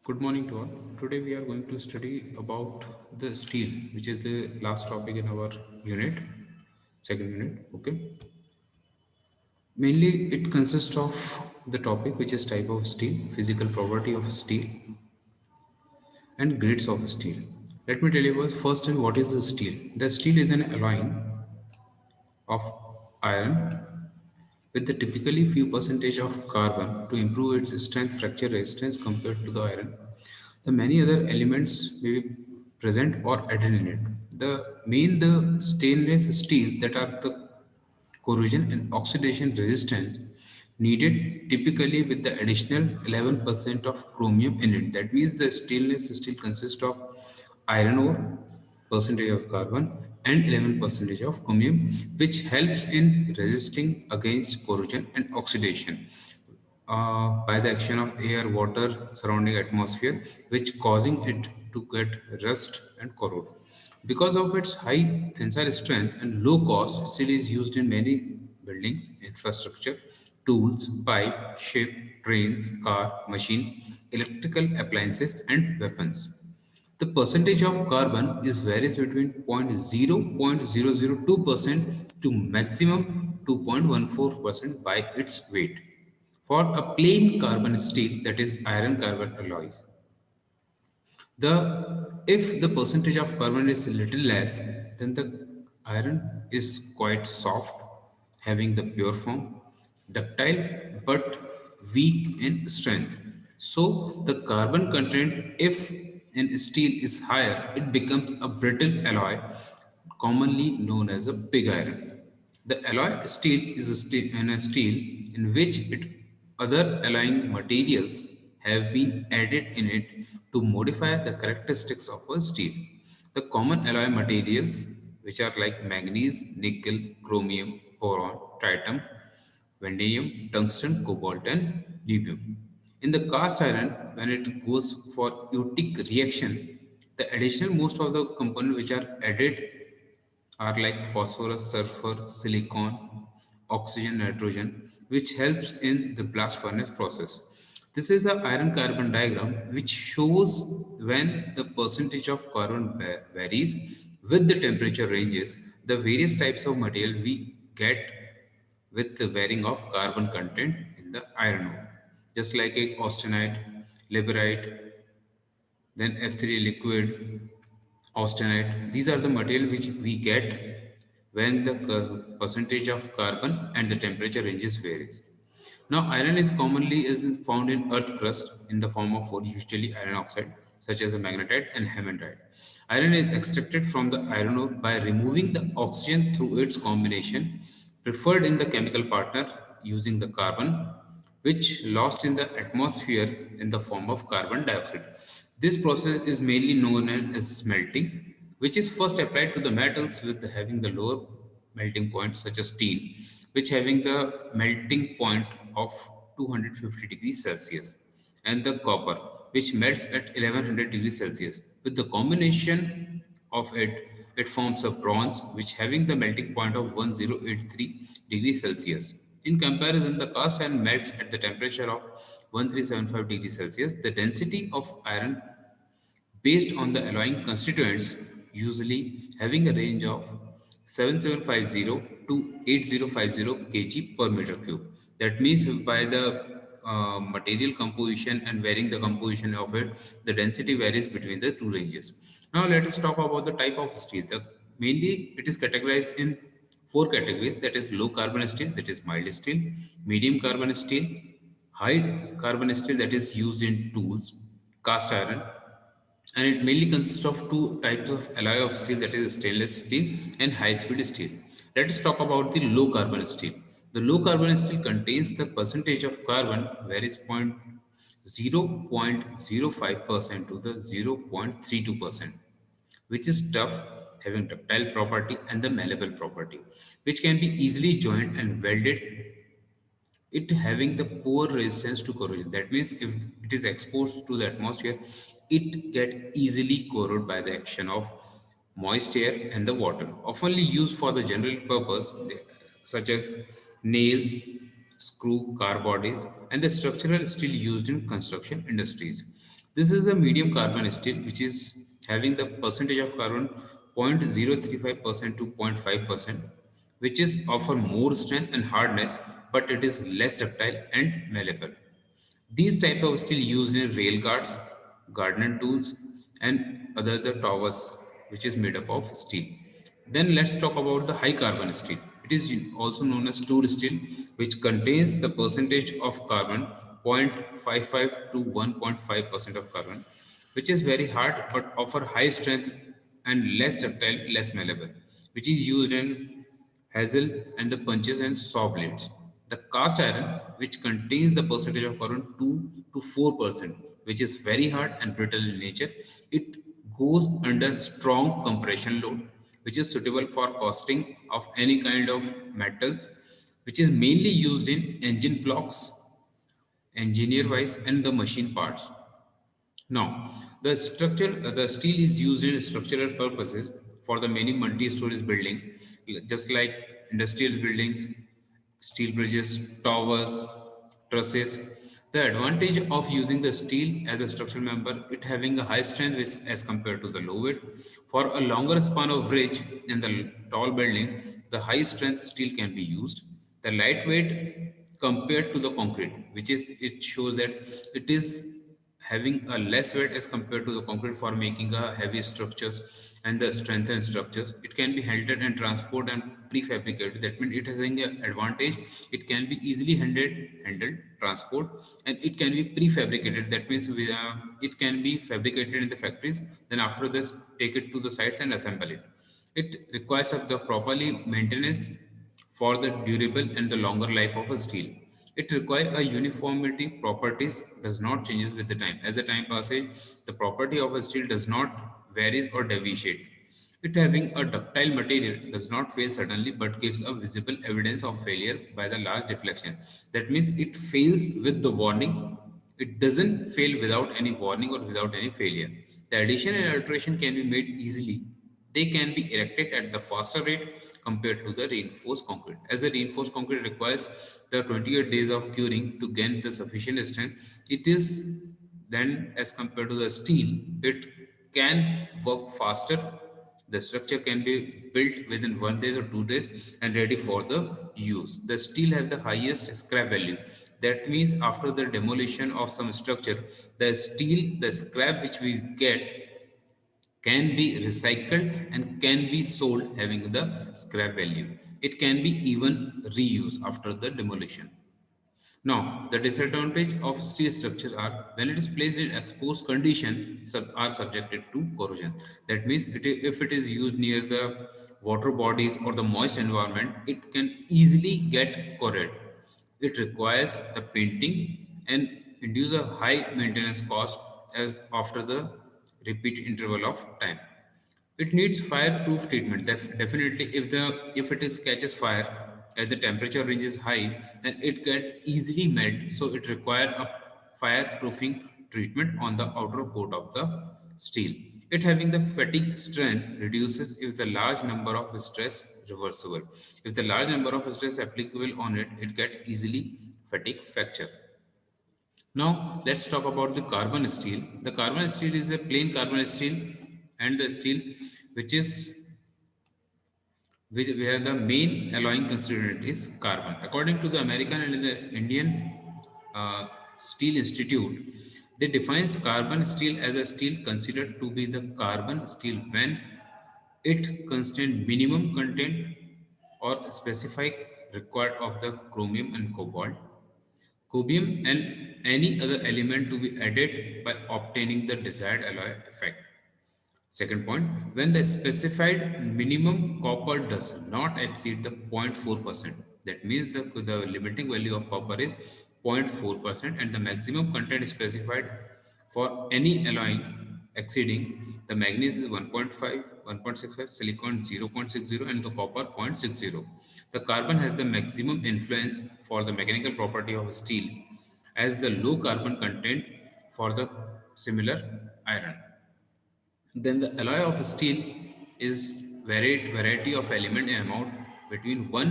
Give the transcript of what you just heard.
Good morning to all. Today we are going to study about the steel, which is the last topic in our unit, second unit. Okay. Mainly, it consists of the topic which is type of steel, physical property of steel, and grades of steel. Let me tell you first what is the steel. The steel is an alloy of iron with the typically few percentage of carbon to improve its strength, fracture resistance compared to the iron. The many other elements may be present or added in it. The stainless steel that are the corrosion and oxidation resistance needed typically with the additional 11% of chromium in it. That means the stainless steel consists of iron ore, percentage of carbon, and 11 percentage of chromium, which helps in resisting against corrosion and oxidation by the action of air, water surrounding atmosphere, which causing it to get rust and corrode. Because of its high tensile strength and low cost, steel is used in many buildings, infrastructure, tools, pipe, ship, trains, car, machine, electrical appliances, and weapons. The percentage of carbon is varies between 0.002% to maximum 2.14% by its weight. For a plain carbon steel, that is iron carbon alloys, the if the percentage of carbon is little less, then the iron is quite soft, having the pure form, ductile but weak in strength. So the carbon content, if in steel is higher, it becomes a brittle alloy, commonly known as a pig iron. The alloy steel is a steel in which other alloying materials have been added in it to modify the characteristics of a steel. The common alloy materials, which are like manganese, nickel, chromium, boron, titanium, vanadium, tungsten, cobalt, and lithium. In the cast iron, when it goes for Utic reaction, the additional most of the components which are added are like phosphorus, sulfur, silicon, oxygen, nitrogen, which helps in the blast furnace process. This is a iron carbon diagram which shows when the percentage of carbon varies with the temperature ranges, the various types of material we get with the varying of carbon content in the iron ore. Just like a austenite, liberite, then F3 liquid, austenite. These are the material which we get when the percentage of carbon and the temperature ranges varies. Now, iron is commonly is found in earth crust in the form of ore, usually iron oxide, such as a magnetite and hematite. Iron is extracted from the iron ore by removing the oxygen through its combination, preferred in the chemical partner using the carbon, which lost in the atmosphere in the form of carbon dioxide. This process is mainly known as smelting, which is first applied to the metals with having the lower melting point, such as tin, which having the melting point of 250 degrees Celsius, and the copper, which melts at 1100 degrees Celsius. With the combination of it, it forms a bronze, which having the melting point of 1083 degrees Celsius. In comparison, the cast iron melts at the temperature of 1375 degrees Celsius. The density of iron based on the alloying constituents, usually having a range of 7750 to 8050 kg per meter cube. That means by the material composition and varying the composition of it, the density varies between the two ranges. Now let us talk about the type of steel. Mainly it is categorized in four categories, that is low carbon steel, that is mild steel, medium carbon steel, high carbon steel that is used in tools, cast iron, and it mainly consists of two types of alloy of steel, that is stainless steel and high speed steel. Let us talk about the low carbon steel. The low carbon steel contains the percentage of carbon varies 0.05% to the 0.32%, which is tough, having ductile property and the malleable property, which can be easily joined and welded, it having the poor resistance to corrosion. That means if it is exposed to the atmosphere, it get easily corroded by the action of moist air and the water. Oftenly used for the general purpose, such as nails, screw, car bodies, and the structural steel used in construction industries. This is a medium carbon steel which is having the percentage of carbon 0.035% to 0.5%, which is offer more strength and hardness, but it is less ductile and malleable. These types of steel used in rail guards, gardening tools, and other the towers, which is made up of steel. Then let's talk about the high carbon steel. It is also known as tool steel, which contains the percentage of carbon 0.55 to 1.5% of carbon, which is very hard but offer high strength and less ductile, less malleable, which is used in hazel and the punches and saw blades. The cast iron, which contains the percentage of carbon 2 to 4%, which is very hard and brittle in nature, it goes under strong compression load, which is suitable for casting of any kind of metals, which is mainly used in engine blocks, engineer wise, and the machine parts. Now, the steel is used in structural purposes for the many multi-stories building, just like industrial buildings, steel bridges, towers, trusses. The advantage of using the steel as a structural member, it having a high strength as compared to the low weight. For a longer span of ridge in the tall building, the high strength steel can be used. The lightweight compared to the concrete, which is it shows that it is having a less weight as compared to the concrete for making a heavy structures and the strengthened structures. It can be handled and transport and prefabricated. That means it has an advantage. It can be easily handled, transport, and it can be prefabricated. That means it can be fabricated in the factories. Then after this, take it to the sites and assemble it. It requires of the properly maintenance for the durable and the longer life of a steel. It requires a uniformity properties does not changes with the time. As the time passes, the property of a steel does not varies or deviate. It having a ductile material does not fail suddenly but gives a visible evidence of failure by the large deflection. That means it fails with the warning. It doesn't fail without any warning or without any failure. The addition and alteration can be made easily. They can be erected at the faster rate compared to the reinforced concrete. As the reinforced concrete requires the 28 days of curing to gain the sufficient strength, it is then as compared to the steel, it can work faster. The structure can be built within 1 day or 2 days and ready for the use. The steel have the highest scrap value. That means after the demolition of some structure, the steel, the scrap which we get can be recycled and can be sold having the scrap value. It can be even reused after the demolition. Now, the disadvantage of steel structures are when it is placed in exposed condition are subjected to corrosion. That means if it is used near the water bodies or the moist environment, it can easily get corroded. It requires the painting and induce a high maintenance cost as after the repeat interval of time. It needs fireproof treatment. Definitely, if it is catches fire as the temperature range is high, then it can easily melt. So it requires a fireproofing treatment on the outer coat of the steel. It having the fatigue strength reduces if the large number of stress reversible. If the large number of stress applicable on it, it get easily fatigue fracture. Now let's talk about the carbon steel. The carbon steel is a plain carbon steel and the steel which is which where the main alloying constituent is carbon. According to the American and the Indian Steel Institute, they defines carbon steel as a steel considered to be the carbon steel when it contains minimum content or specific required of the chromium and cobalt, cobium and any other element to be added by obtaining the desired alloy effect. Second point, when the specified minimum copper does not exceed the 0.4%, that means the limiting value of copper is 0.4% and the maximum content specified for any alloy exceeding the manganese is 1.5, 1.65, silicon 0.60 and the copper 0.60. The carbon has the maximum influence for the mechanical property of steel as the low carbon content for the similar iron. Then the alloy of steel is variety of element in amount between 1